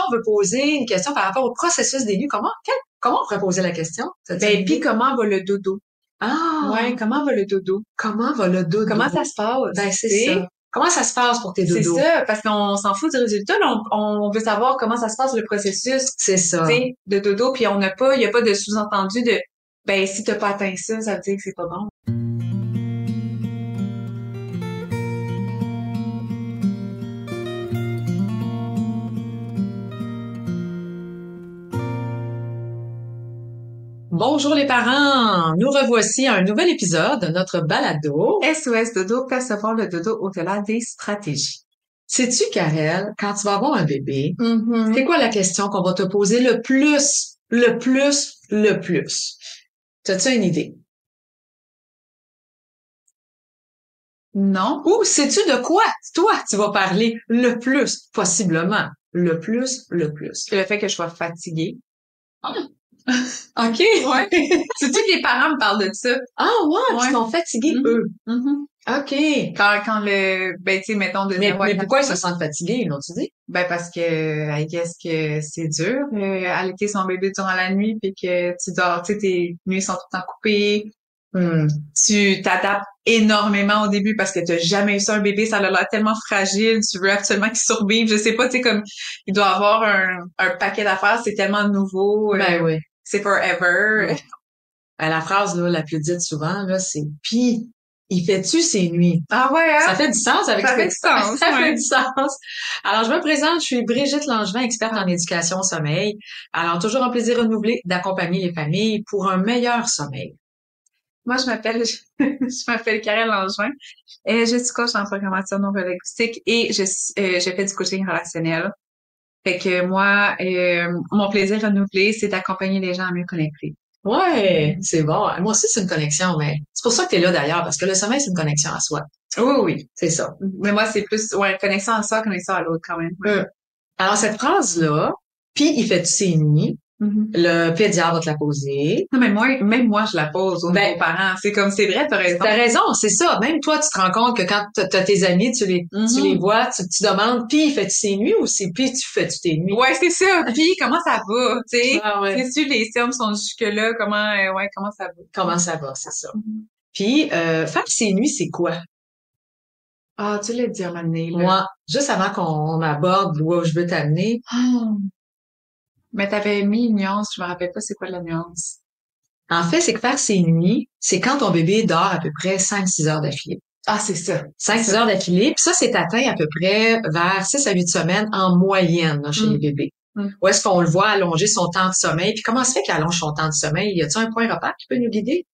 on veut poser une question par rapport au processus des nuits, comment on pourrait poser la question? Ben, puis comment va le dodo? Ah! Ouais, comment va le dodo? Comment va le dodo? Comment ça se passe? Ben, c'est T'sais? ça. Comment ça se passe pour tes C'est dodos? ça, parce qu'on s'en fout du résultat, là, on veut savoir comment ça se passe le processus, C'est ça. tu sais, de dodo, puis il y a pas de sous-entendu de, ben, si t'as pas atteint ça, ça veut dire que c'est pas bon. Bonjour les parents! Nous revoici à un nouvel épisode de notre balado. SOS Dodo, percevoir le dodo au-delà des stratégies. Sais-tu, Karel, quand tu vas avoir un bébé, Mm-hmm. c'est quoi la question qu'on va te poser le plus? T'as-tu une idée? Non. Ou sais-tu de quoi, toi, tu vas parler le plus, possiblement? Le plus. Le fait que je sois fatiguée. Ah. OK. Ouais. Sais-tu que les parents me parlent de ça? Ah ouais, ils sont fatigués, eux. Mm-hmm. OK. Quand ben, tu sais, mettons, Mais pourquoi ils se sentent fatigués, ils l'ont-tu dit? Ben, parce que, I guess que c'est dur, allaiter son bébé durant la nuit, puis que tu dors, tu sais, tes nuits sont tout le temps coupées. Tu t'adaptes énormément au début parce que t'as jamais eu ça, un bébé, ça a l'air tellement fragile, tu veux absolument qu'il survive. Je sais pas, tu sais, comme, il doit avoir un paquet d'affaires, c'est tellement nouveau. Ben oui. C'est forever. La phrase, là, la plus dite souvent, là, c'est « Pis, il fait-tu ses nuits? » Ah ouais, hein? Ça fait du sens avec Ça ce que fait du sens, ça ouais. fait du sens. Alors, je me présente, je suis Brigitte Langevin, experte en éducation au sommeil. Alors, toujours un plaisir renouvelé d'accompagner les familles pour un meilleur sommeil. Moi, je m'appelle Karel Langevin. Je suis coach en programmation neurolinguistique et je fais du coaching relationnel. Fait que moi, mon plaisir renouvelé, c'est d'accompagner les gens à mieux connecter. Ouais, c'est bon. Moi aussi, c'est une connexion, mais c'est pour ça que t'es là d'ailleurs, parce que le sommeil, c'est une connexion à soi. Oui. C'est ça. Mais moi, c'est plus, ouais, connexion à soi, connexion à l'autre quand même. Alors, cette phrase-là, puis il fait ses nuits, le pédiatre va te la poser. Non, mais même moi, je la pose aux nouveaux parents. C'est comme, c'est vrai, t'as raison. T'as raison, c'est ça. Même toi, tu te rends compte que quand t'as tes amis, tu les vois, tu demandes, puis fais-tu ses nuits ou c'est puis tu fais-tu tes nuits? Ouais, c'est ça. Puis comment ça va, tu sais? Ah ouais. C'est sûr, les termes sont jusque-là, comment ça va? Comment ça va, c'est ça. Puis, faire ses nuits, c'est quoi? Ah, tu l'as dit à un moment donné, là. Moi, juste avant qu'on aborde où je veux t'amener. Mais t'avais mis une nuance, je me rappelle pas c'est quoi la nuance. En fait, c'est que faire ses nuits, c'est quand ton bébé dort à peu près 5-6 heures d'affilée. Ah, c'est ça. 5-6 heures d'affilée. Puis ça, c'est atteint à peu près vers 6 à 8 semaines en moyenne là, chez les bébés. Où est-ce qu'on le voit allonger son temps de sommeil? Puis comment se fait qu'il allonge son temps de sommeil? Y a-t-il un point repère qui peut nous guider?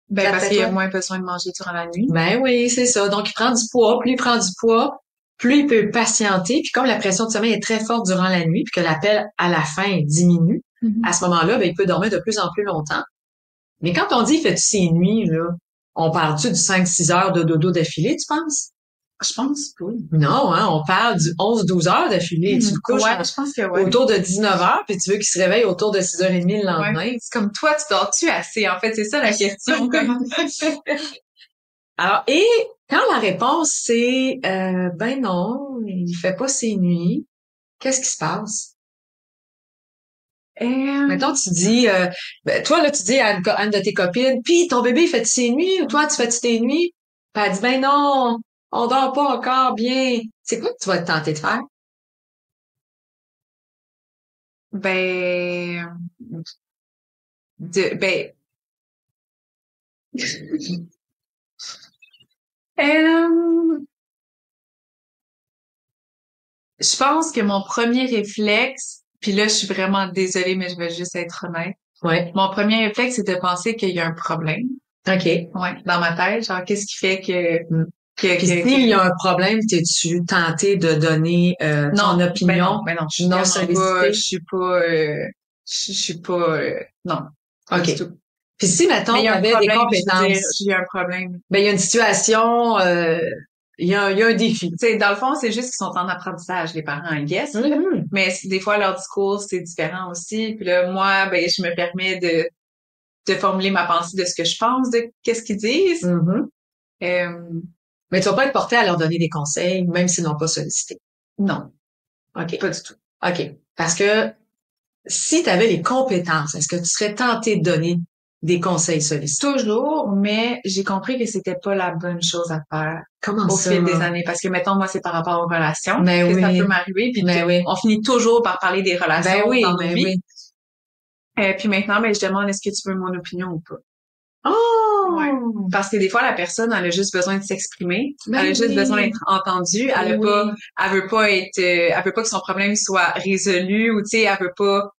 Ben, parce qu'il y a moins besoin de manger durant la nuit. Ben oui, c'est ça. Donc, il prend du poids. Plus il prend du poids, plus il peut patienter. Puis comme la pression de sommeil est très forte durant la nuit, puis que l'appel à la fin diminue, à ce moment-là, ben, il peut dormir de plus en plus longtemps. Mais quand on dit fais-tu ses nuits, là, on parle-tu du 5-6 heures de dodo d'affilée, tu penses? Je pense que oui. Non, hein, on parle du 11-12 heures d'affilée. Tu le couches je pense que ouais. autour de 19 heures, puis tu veux qu'il se réveille autour de 6h30 le lendemain. Ouais. C'est comme toi, tu dors-tu assez? En fait, c'est ça la question. Alors, et quand la réponse c'est ben non, il fait pas ses nuits, qu'est-ce qui se passe? Mettons, tu dis, ben, toi, là, tu dis à une de tes copines, puis ton bébé fait ses nuits ou toi, tu fais tes nuits? Puis elle dit, ben non, on dort pas encore bien. C'est quoi que tu vas te tenter de faire? Ben, je pense que mon premier réflexe, puis là, je suis vraiment désolée, mais je vais juste être honnête. Ouais. Mon premier réflexe, c'est de penser qu'il y a un problème. OK. Ouais, dans ma tête. Genre, qu'est-ce qui fait que... Puis s'il y a un problème, t'es-tu tenté de donner ton opinion? Ben non, non sollicitée? Je suis pas, non. OK. Puis si, mettons, tu avais des compétences. Il y a un problème. Ben, il y a une situation, il y a un défi. Tu sais, dans le fond, c'est juste qu'ils sont en apprentissage, les parents, I guess. Mais des fois, leur discours, c'est différent aussi. Puis là, moi, ben, je me permets de formuler ma pensée de ce que je pense de qu'est-ce qu'ils disent. Mais tu vas pas être porté à leur donner des conseils, même s'ils n'ont pas sollicité. Non. OK. Pas du tout. OK. Parce que si tu avais les compétences, est-ce que tu serais tenté de donner des conseils sollicités? Toujours, mais j'ai compris que c'était pas la bonne chose à faire Comment au ça? fil des années. Parce que, mettons, moi, c'est par rapport aux relations Ben que ça oui, peut m'arriver. Puis ben oui, on finit toujours par parler des ben relations oui, dans nos ben vies. oui. Puis maintenant, ben, je demande est-ce que tu veux mon opinion ou pas. Ouais. Oh! Parce que des fois, la personne, elle a juste besoin de s'exprimer. Ben Elle a juste besoin oui, d'être entendue. ben oui. Elle veut pas être, elle veut pas que son problème soit résolu ou, tu sais, elle veut pas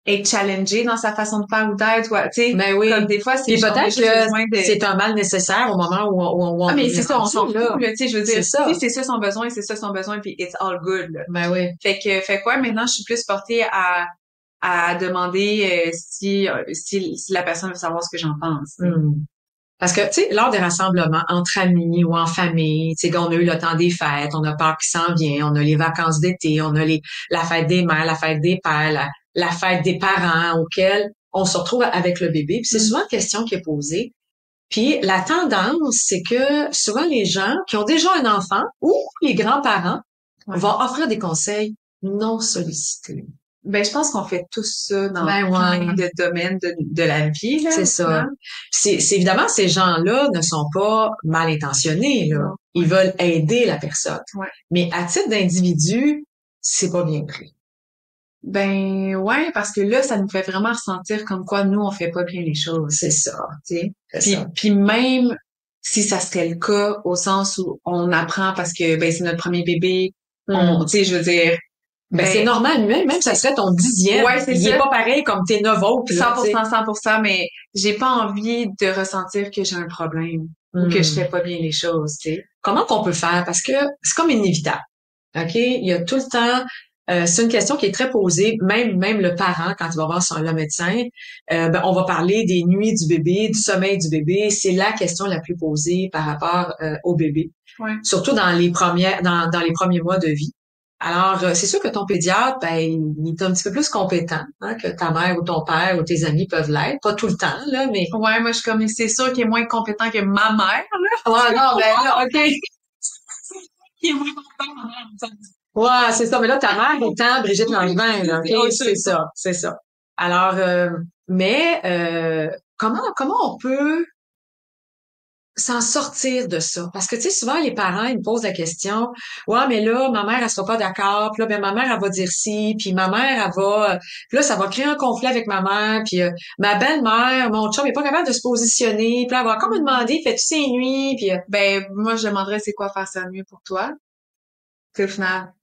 être challengée dans sa façon de faire ou d'être, ou, tu sais, Ben comme oui. des fois, Puis on a peut-être juste que besoin de, c'est un mal nécessaire au moment où ah, on mais est c'est ça, on s'en rendu, là. fout, là, tu sais, je veux C'est dire, si ça. c'est ça son besoin, c'est ça son besoin, puis it's all good, là. Ben oui. Fait quoi, maintenant, je suis plus portée à demander si la personne veut savoir ce que j'en pense. Hmm. Parce que, tu sais, lors des rassemblements entre amis ou en famille, tu sais, on a eu le temps des fêtes, on a peur qui s'en vient, on a les vacances d'été, on a la fête des mères, la fête des pères, la fête des parents auxquels on se retrouve avec le bébé. Puis c'est souvent une question qui est posée. Puis la tendance, c'est que souvent les gens qui ont déjà un enfant ou les grands-parents vont offrir des conseils non sollicités. Ben, je pense qu'on fait tout ça dans Ben plein ouais. de domaines de la vie, là, C'est au ça. final. C'est évidemment, ces gens-là ne sont pas mal intentionnés, là. Non. Ils veulent aider la personne. Ouais. Mais à titre d'individu, c'est pas bien pris. Ben, ouais, parce que là, ça nous fait vraiment ressentir comme quoi nous, on fait pas bien les choses, C'est ça. tu sais. C'est Puis, ça. puis même si ça serait le cas au sens où on apprend parce que, ben, c'est notre premier bébé, Hmm. tu sais, je veux dire, Ben, c'est normal, même ça serait ton 10e. ouais, c'est Il est ça. pas pareil comme tes 9 autres, là, tu sais. 100%, mais j'ai pas envie de ressentir que j'ai un problème ou que je Hmm. fais pas bien les choses, tu sais. Comment qu'on peut faire? Parce que c'est comme inévitable. OK? Il y a tout le temps, c'est une question qui est très posée, même le parent, quand il va voir le médecin, ben, on va parler des nuits du bébé, du sommeil du bébé. C'est la question la plus posée par rapport au bébé. Ouais. Surtout dans les premiers mois de vie. Alors, c'est sûr que ton pédiatre, ben, il est un petit peu plus compétent, hein, que ta mère ou ton père ou tes amis peuvent l'être. Pas tout le temps, là, mais. Ouais, moi, je suis comme, c'est sûr qu'il est moins compétent que ma mère, là. Ouais, non, ben là, OK. Il est moins compétent que ma mère. Ouais, c'est ça. Mais là, ta mère étant Brigitte Langevin, là, OK? Ouais, C'est ça, c'est ça. Alors, comment on peut s'en sortir de ça? Parce que, tu sais, souvent, les parents, ils me posent la question, ouais, mais là, ma mère, elle sera pas d'accord, puis là, ben, ma mère, elle va dire ci, puis ma mère, elle va, puis là, ça va créer un conflit avec ma mère, puis ma belle-mère, mon chum est pas capable de se positionner, puis là, elle va encore me demander, fais-tu ces nuits, puis Ben, moi, je demanderais c'est quoi faire sa nuit pour toi. Puis au final,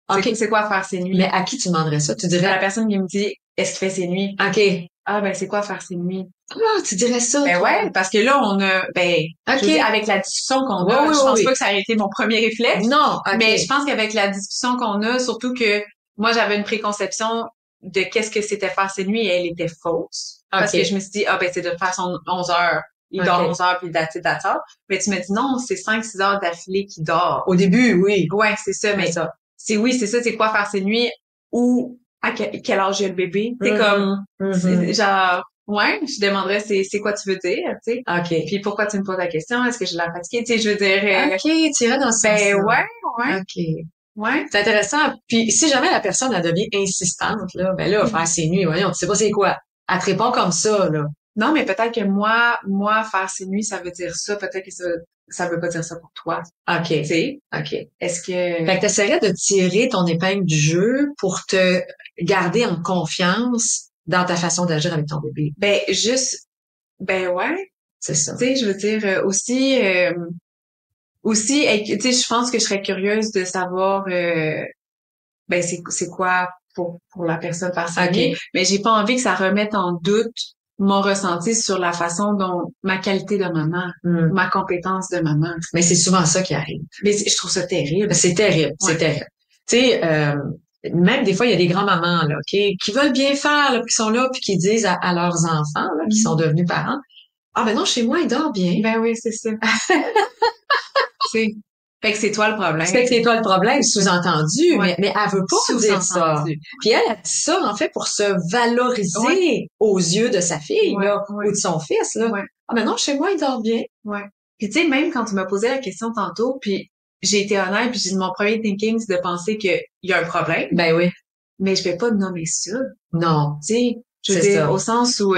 OK. c'est quoi faire ses nuits? Mais à qui tu demanderais ça? Tu À la dirais, personne qui me dit, est-ce qu'il fait ses nuits? OK. Ah, ben, c'est quoi faire ses nuits? Ah, tu dirais ça, Ben toi. ouais, parce que là, OK. je veux dire, avec la discussion qu'on Oui, a, oui, je oui, pense oui. pas que ça a été mon premier réflexe, Non, OK. mais je pense qu'avec la discussion qu'on a, surtout que moi, j'avais une préconception de qu'est-ce que c'était faire ses nuits et elle était fausse. Parce OK. que je me suis dit, ah, ben, c'est de faire son 11 heures. Il dort OK. 11 heures puis that's it, that's all. Mais tu me dis non, c'est 5-6 heures d'affilée qu'il dort. Au début, oui. Ouais, c'est ça, mais C'est ça. c'est ça, c'est quoi faire ses nuits ou à quel âge a le bébé. C'est comme, Mhm. genre, ouais, je demanderais c'est quoi tu veux dire, tu sais. OK. Puis pourquoi tu me poses la question? Est-ce que je l'ai fatiguée? Tu sais, je veux dire, OK, tu irais dans ce ben sens-là. ouais, OK. ouais. C'est intéressant. Puis si jamais la personne, elle devient insistante, là, ben là, faire ses nuits, voyons, tu sais pas c'est quoi. Elle te répond comme ça, là. Non, mais peut-être que moi, faire ses nuits, ça veut dire ça. Peut-être que ça veut pas dire ça pour toi. OK. Tu sais? OK. Est-ce que... Fait que t'essaierais de tirer ton épingle du jeu pour te garder en confiance dans ta façon d'agir avec ton bébé. Ben, ben ouais. C'est ça. Tu sais, je veux dire, aussi, tu sais, je pense que je serais curieuse de savoir, ben, c'est quoi pour la personne faire sa nuit. OK. Mais j'ai pas envie que ça remette en doute mon ressenti sur la façon dont ma qualité de maman, Hmm. ma compétence de maman. Mais c'est souvent ça qui arrive. Mais je trouve ça terrible. C'est terrible, Ouais. c'est terrible. Tu sais, même des fois, il y a des grands-mamans là, qui veulent bien faire, là, puis qui sont là, puis qui disent à leurs enfants, là, qui sont devenus parents, ah ben non, chez moi, il dort bien. Ben oui, c'est ça. C'est, fait que c'est toi le problème. C'est que c'est toi le problème, sous-entendu, Ouais. mais elle veut pas dire ça. Sous-entendu. Puis elle a dit ça, en fait, pour se valoriser aux yeux de sa fille, Ouais, là, ouais. ou de son fils, là. Ouais. Ah ben non, chez moi, il dort bien. Ouais. Puis tu sais, même quand tu m'as posé la question tantôt, puis j'ai été honnête, puis mon premier thinking, c'est de penser qu'il y a un problème. Ben oui. Mais je vais pas nommer ça. Non. Tu sais, je veux dire, au sens où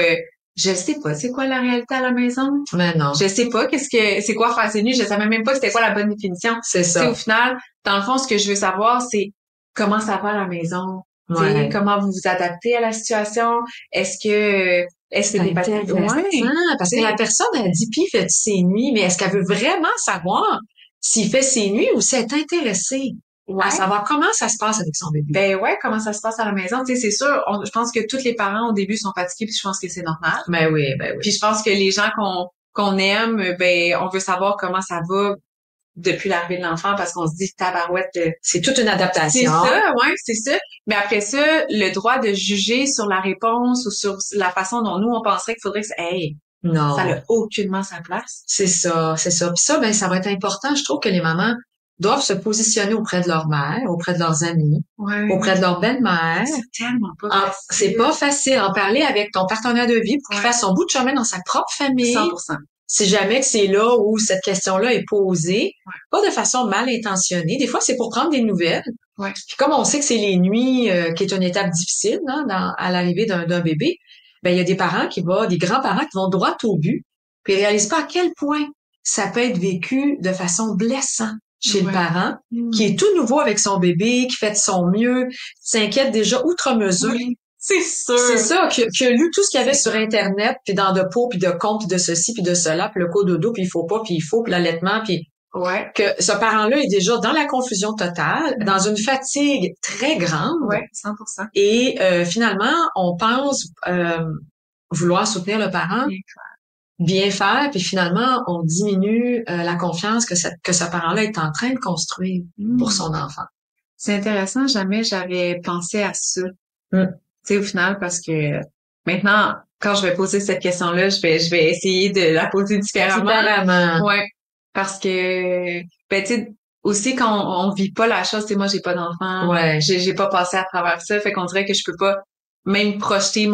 je sais pas c'est quoi la réalité à la maison. Mais non. Je sais pas c'est quoi faire ses nuits. Je savais même pas c'était quoi la bonne définition. C'est ça. Tu sais, au final, dans le fond, ce que je veux savoir, c'est comment ça va à la maison. Ouais. Comment vous vous adaptez à la situation. Est-ce que c'est intéressant, parce que la personne, elle dit, puis fait ses nuits, mais est-ce qu'elle veut vraiment savoir s'il fait ses nuits ou s'il est intéressée à savoir comment ça se passe avec son bébé? Ben ouais, comment ça se passe à la maison. Tu sais, c'est sûr, je pense que tous les parents au début sont fatigués, puis je pense que c'est normal. Ben oui. Puis je pense que les gens qu'on aime, ben on veut savoir comment ça va depuis l'arrivée de l'enfant parce qu'on se dit tabarouette, c'est toute une adaptation. C'est ça, ouais, c'est ça. Mais après ça, le droit de juger sur la réponse ou sur la façon dont nous on penserait qu'il faudrait que non, ça n'a aucunement sa place. C'est ça. Puis ça, ben ça va être important. Je trouve que les mamans doivent se positionner auprès de leur mère, auprès de leurs amis, auprès de leur belle-mère. C'est tellement pas facile. C'est pas facile. En parler avec ton partenaire de vie pour qu'il fasse son bout de chemin dans sa propre famille. 100%. Si jamais que c'est là où cette question-là est posée, pas de façon mal intentionnée. Des fois, c'est pour prendre des nouvelles. Puis comme on sait que c'est les nuits qui est une étape difficile à l'arrivée d'un bébé, ben il y a des grands-parents qui vont droit au but, puis ils réalisent pas à quel point ça peut être vécu de façon blessante chez le parent, qui est tout nouveau avec son bébé, qui fait de son mieux, s'inquiète déjà outre mesure. C'est sûr. C'est ça, qui a lu tout ce qu'il y avait sur Internet, puis dans de peau, puis de compte, puis de ceci, puis de cela, puis le cododo, puis il faut pas, puis il faut, puis l'allaitement, puis que ce parent-là est déjà dans la confusion totale, dans une fatigue très grande. 100%. Et finalement, on pense vouloir soutenir le parent, bien faire, puis finalement, on diminue la confiance que ce parent-là est en train de construire pour son enfant. C'est intéressant, jamais j'avais pensé à ça. Tu sais, au final, parce que maintenant, quand je vais poser cette question-là, je vais essayer de la poser différemment. Ouais. Parce que, ben, tu sais, aussi quand on vit pas la chose, tu sais, moi, j'ai pas d'enfant. J'ai pas passé à travers ça. Fait qu'on dirait que je peux pas même projeter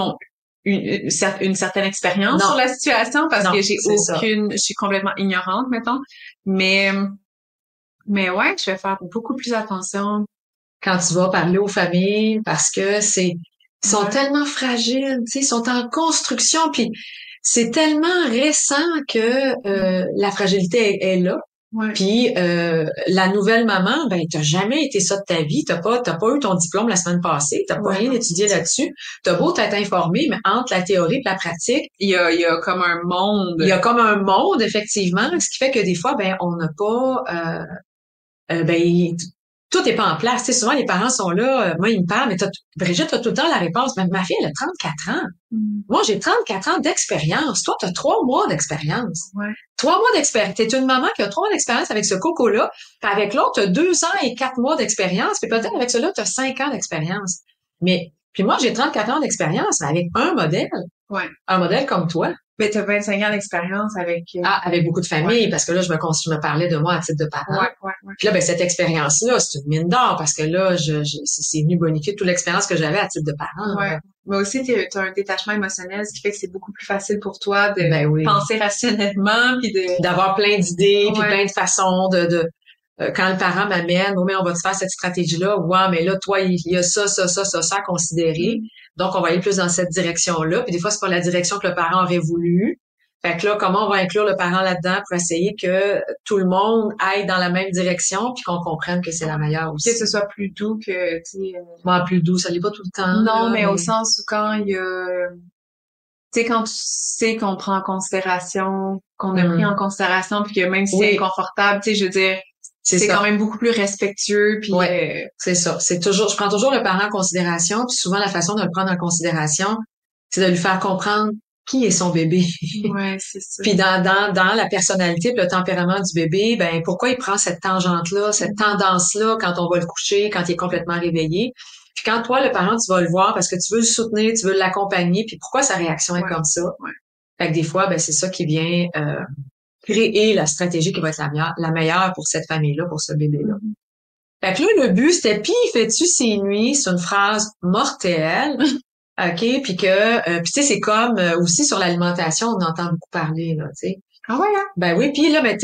une certaine expérience sur la situation parce que je suis complètement ignorante, mettons. Mais ouais, je vais faire beaucoup plus attention. Quand tu vas parler aux familles, parce que ils sont tellement fragiles, tu sais, ils sont en construction, puis c'est tellement récent que la fragilité est là. Puis la nouvelle maman, ben t'as jamais été ça de ta vie, t'as pas eu ton diplôme la semaine passée, t'as pas rien étudié là-dessus. T'as beau t'être informé, mais entre la théorie et la pratique, il y a comme un monde. Il y a comme un monde effectivement, ce qui fait que des fois, ben on n'a pas, tout est pas en place. Tu sais, souvent, les parents sont là, moi, ils me parlent, mais Brigitte, t'as tout le temps la réponse. Mais ma fille, elle a 34 ans. Moi, j'ai 34 ans d'expérience. Toi, t'as 3 mois d'expérience. 3 mois d'expérience. T'es une maman qui a 3 mois d'expérience avec ce coco-là. Puis avec l'autre, t'as 2 ans et 4 mois d'expérience. Puis peut-être avec celui-là, t'as 5 ans d'expérience. Puis moi, j'ai 34 ans d'expérience avec un modèle. Un modèle comme toi. Mais t'as 25 ans d'expérience avec... avec beaucoup de familles, parce que là, je me parlais de moi à titre de parent. Puis là, ben, cette expérience-là, c'est une mine d'or, parce que là, c'est venu bonifier toute l'expérience que j'avais à titre de parent. Mais aussi, t'as un détachement émotionnel, ce qui fait que c'est beaucoup plus facile pour toi de penser rationnellement, puis d'avoir plein d'idées, puis plein de façons quand le parent m'amène, mais on va te faire cette stratégie-là, mais là, toi, il y a ça à considérer. Donc, on va aller plus dans cette direction-là. Puis des fois, c'est pas la direction que le parent aurait voulu. Fait que là, comment on va inclure le parent là-dedans pour essayer que tout le monde aille dans la même direction puis qu'on comprenne que c'est la meilleure aussi. Que ce soit plus doux que, tu sais... plus doux, ça l'est pas tout le temps. Non, mais au sens où quand il y a... Tu sais, quand tu sais qu'on prend en considération, qu'on a pris en considération puis que même si c'est inconfortable, tu sais, je veux dire... C'est quand même beaucoup plus respectueux. Puis c'est ça. Je prends toujours le parent en considération. Puis souvent, la façon de le prendre en considération, c'est de lui faire comprendre qui est son bébé. C'est ça. Puis dans la personnalité, puis le tempérament du bébé, ben pourquoi il prend cette tangente-là, cette tendance-là quand on va le coucher, quand il est complètement réveillé. Puis quand toi, le parent, tu vas le voir parce que tu veux le soutenir, tu veux l'accompagner. Puis pourquoi sa réaction est comme ça. Fait que des fois, ben c'est ça qui vient créer la stratégie qui va être la meilleure pour cette famille-là, pour ce bébé-là. Fait que là, le but, c'était « Pis, fais-tu ses nuits? » C'est une phrase mortelle, OK? Puis tu sais, c'est comme aussi sur l'alimentation, on entend beaucoup parler, là, tu sais. Ah ouais, hein? Ben oui, puis là, ben,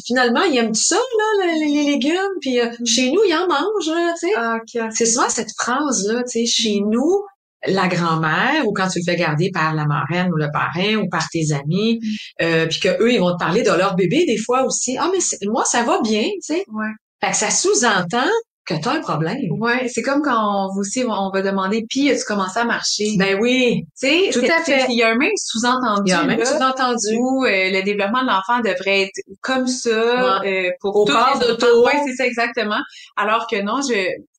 finalement, il aime ça, là, les légumes, puis chez nous, il en mange, là, tu sais. Ah, ok. C'est souvent cette phrase-là, tu sais, chez nous, la grand-mère, ou quand tu le fais garder par la marraine ou le parrain ou par tes amis, puis que eux, ils vont te parler de leur bébé des fois aussi. Ah, mais moi, ça va bien, tu sais. Ouais. Fait que ça sous-entend que t'as un problème. Ouais, c'est comme quand on va demander, puis as-tu commencé à marcher? Ben oui, Tu sais, tout à fait. il y a un même sous-entendu, Il y a même là, sous-entendu. où le développement de l'enfant devrait être comme ça, pour Au tous corps les d'auto. enfants. Ouais, c'est ça exactement. Alors que non,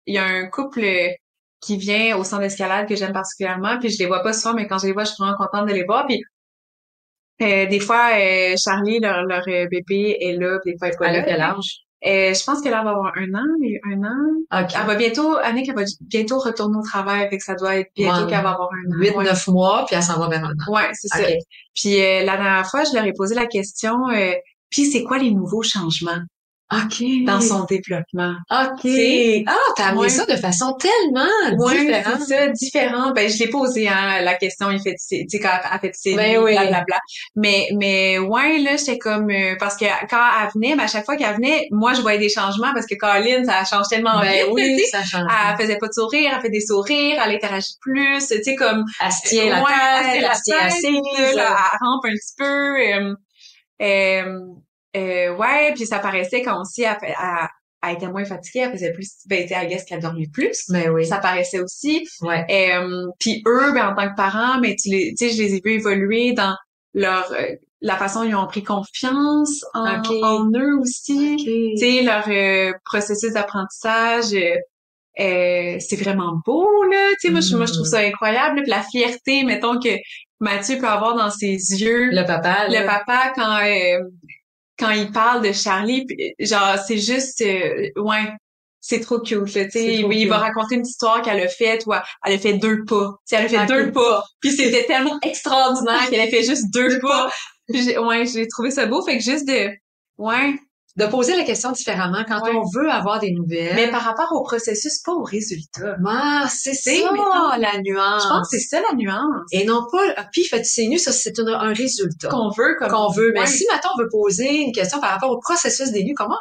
il y a un couple qui vient au centre d'escalade que j'aime particulièrement, puis je les vois pas souvent, mais quand je les vois, je suis vraiment contente de les voir. Puis des fois, Charlie, leur bébé est là, puis des fois elle est pas À là. quel âge? Je pense qu'elle va avoir un an. OK. Elle va bientôt, Annick, elle va bientôt retourner au travail, fait que ça doit être bientôt qu'elle va avoir un an. 8-9 mois, puis elle s'en va vers un an. Ouais, c'est ça. OK. Puis la dernière fois, je leur ai posé la question, puis c'est quoi les nouveaux changements OK. dans son développement? OK. C'est Ah, t'as amené ça de façon tellement différente. c'est ça, différent. Ben, je l'ai posé, hein, la question, il fait, tu sais, quand elle fait ses Ben oui. blablabla. Mais, ouais, là, j'étais comme, parce que quand elle venait, ben, à chaque fois qu'elle venait, moi, je voyais des changements parce que Caroline, ça change tellement Ben vite, oui, tu sais. ça change. Elle faisait pas de sourire, elle fait des sourires, elle interagit plus, tu sais, comme, Elle se tient la ouais, tête, elle se tient assise. là, elle rampe un petit peu, ouais, puis ça paraissait quand aussi elle était moins fatiguée, elle faisait plus, ben, tu sais, I guess qu'elle dormait plus. Ben oui. Ça paraissait aussi. Ouais. Puis eux, ben, en tant que parents, mais tu sais, je les ai vus évoluer dans leur, la façon dont ils ont pris confiance en eux aussi. Okay. Tu sais, leur processus d'apprentissage, c'est vraiment beau, là. Tu sais, moi, je trouve ça incroyable. Puis la fierté, mettons, que Mathieu peut avoir dans ses yeux. Le papa, Le papa, quand il parle de Charlie, puis, genre, c'est juste, ouais, c'est trop cute, là, tu sais. Il va raconter une histoire qu'elle a faite, ou elle a fait 2 pas. Tu sais, elle a fait 2 pas. Puis c'était tellement extraordinaire qu'elle a fait juste 2 pas. Puis j'ai trouvé ça beau. Fait que juste de poser la question différemment quand on veut avoir des nouvelles. Mais par rapport au processus, pas au résultat. Ah, c'est ça, la nuance. Je pense que c'est ça, la nuance. Et non pas, puis fais-tu ses nues, ça, c'est un résultat. Qu'on veut. Mais si, maintenant, on veut poser une question par rapport au processus des nues, comment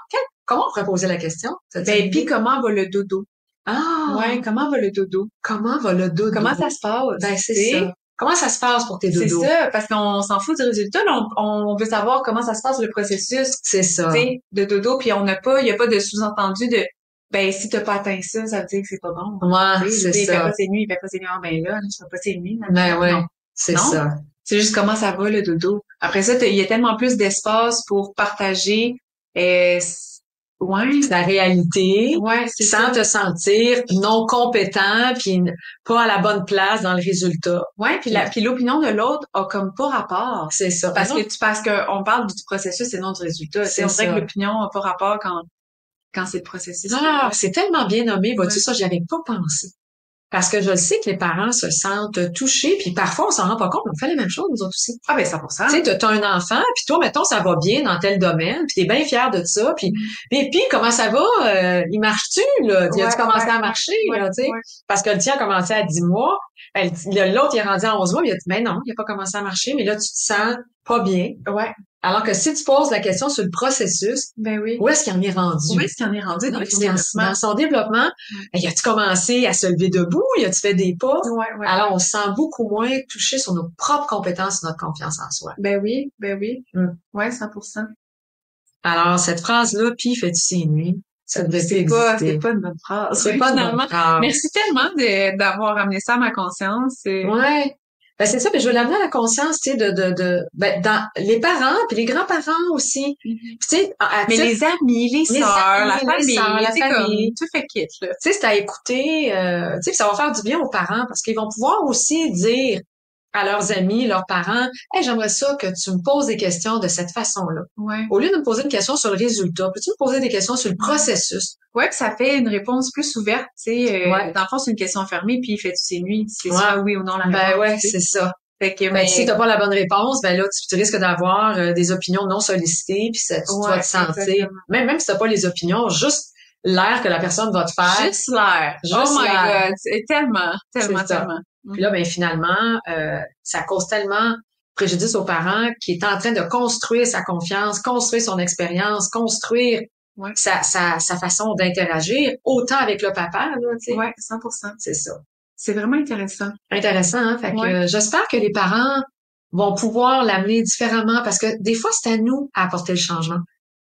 on pourrait poser la question? Ben, puis comment va le dodo? Ah! Ouais, comment va le dodo? Comment va le dodo? Comment ça se passe? Ben, c'est ça. Comment ça se passe pour tes dodos? C'est ça, parce qu'on s'en fout du résultat, là, on veut savoir comment ça se passe le processus. C'est ça. De dodo, puis il y a pas de sous-entendu de, ben, si t'as pas atteint ça, ça veut dire que c'est pas bon. Ouais, c'est ça. Il fait pas ses nuits, il fait pas ses nuits. Ah, ben là, je fais pas ses nuits. Ben ouais. C'est ça. C'est juste comment ça va, le dodo. Après ça, il y a tellement plus d'espace pour partager, sa réalité, sans te sentir non compétent, puis pas à la bonne place dans le résultat. Ouais, puis l'opinion de l'autre a comme pas rapport. C'est ça. Parce que on parle du processus et non du résultat. On dirait que l'opinion a pas rapport quand c'est le processus. Ah, c'est tellement bien nommé, vois-tu, ça, j'y avais pas pensé. Parce que je sais que les parents se sentent touchés, puis parfois on s'en rend pas compte, mais on fait la même chose nous autres aussi. Ah ben 100%. Tu sais, t'as un enfant, puis toi, mettons, ça va bien dans tel domaine, puis t'es bien fier de ça, puis comment ça va? Il marche-tu, là? As-tu commencé à marcher, là, tu sais? Parce que le tien a commencé à 10 mois, l'autre, il est rendu à 11 mois, il a dit, ben non, il a pas commencé à marcher, mais là, tu te sens pas bien. Ouais. Alors que si tu poses la question sur le processus, ben oui. où est-ce qu'il en est rendu? Où est-ce qu'il en est rendu dans son développement? Ben, a-tu commencé à se lever debout? Y a-tu fait des pas? Alors, on se sent beaucoup moins touché sur nos propres compétences et notre confiance en soi. Ben oui. Ouais, 100%. Alors, cette phrase-là, puis fais-tu ses nuits? Ça devait c'est pas une bonne phrase. C'est pas une bonne phrase. Merci tellement d'avoir amené ça à ma conscience. Ouais. Ben c'est ça, ben je veux l'amener à la conscience, tu sais, dans les parents puis les grands-parents aussi. Tu sais, mais les amis, les sœurs, la famille, tout fait quitte là. Tu sais, c'est à écouter, tu sais, ça va faire du bien aux parents parce qu'ils vont pouvoir aussi dire à leurs amis, leurs parents, hey, j'aimerais ça que tu me poses des questions de cette façon-là. Ouais. Au lieu de me poser une question sur le résultat, peux-tu me poser des questions sur le processus? Ouais, puis ça fait une réponse plus ouverte, tu sais. Dans le fond, c'est une question fermée, puis fais-tu ses nuits? C'est soit oui ou non la réponse. Ben ouais, c'est ça. Fait que, si t'as pas la bonne réponse, ben là, tu risques d'avoir des opinions non sollicitées, puis tu dois te sentir, même si t'as pas les opinions, juste l'air que la personne va te faire. Juste l'air. Oh my God. Tellement. Puis là, ben finalement, ça cause tellement préjudice au parent qui est en train de construire sa confiance, construire son expérience, construire sa façon d'interagir, autant avec le papa, là, tu sais. Ouais, 100%. C'est ça. C'est vraiment intéressant. Intéressant, hein? Fait que j'espère que les parents vont pouvoir l'amener différemment parce que des fois, c'est à nous à apporter le changement.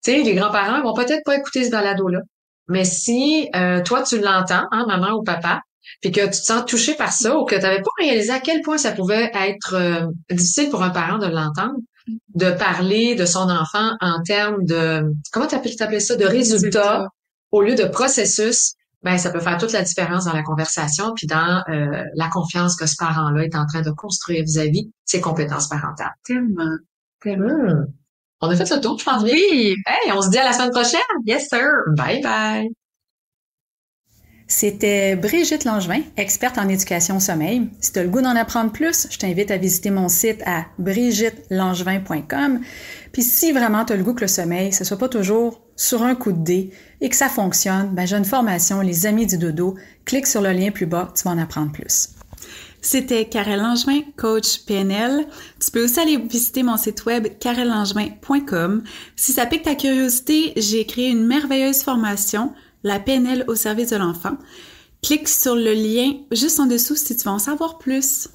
Tu sais, les grands-parents vont peut-être pas écouter ce balado-là. Mais si toi, tu l'entends, hein, maman ou papa, puis que tu te sens touché par ça ou que tu n'avais pas réalisé à quel point ça pouvait être difficile pour un parent de l'entendre, de parler de son enfant en termes de, comment t'appelles ça, de résultats au lieu de processus, ben ça peut faire toute la différence dans la conversation puis dans la confiance que ce parent-là est en train de construire vis-à-vis ses compétences parentales. Tellement. On a fait le tour, je pense. Oui! Hey, on se dit à la semaine prochaine! Yes, sir! Bye bye! C'était Brigitte Langevin, experte en éducation au sommeil. Si tu as le goût d'en apprendre plus, je t'invite à visiter mon site à brigittelangevin.com. Puis si vraiment tu as le goût que le sommeil, ce soit pas toujours sur un coup de dé et que ça fonctionne, ben j'ai une formation Les Amis du Dodo. Clique sur le lien plus bas, tu vas en apprendre plus. C'était Karel Langevin, coach PNL. Tu peux aussi aller visiter mon site web karellangevin.com. Si ça pique ta curiosité, j'ai créé une merveilleuse formation, la PNL au service de l'enfant. Clique sur le lien juste en dessous si tu veux en savoir plus.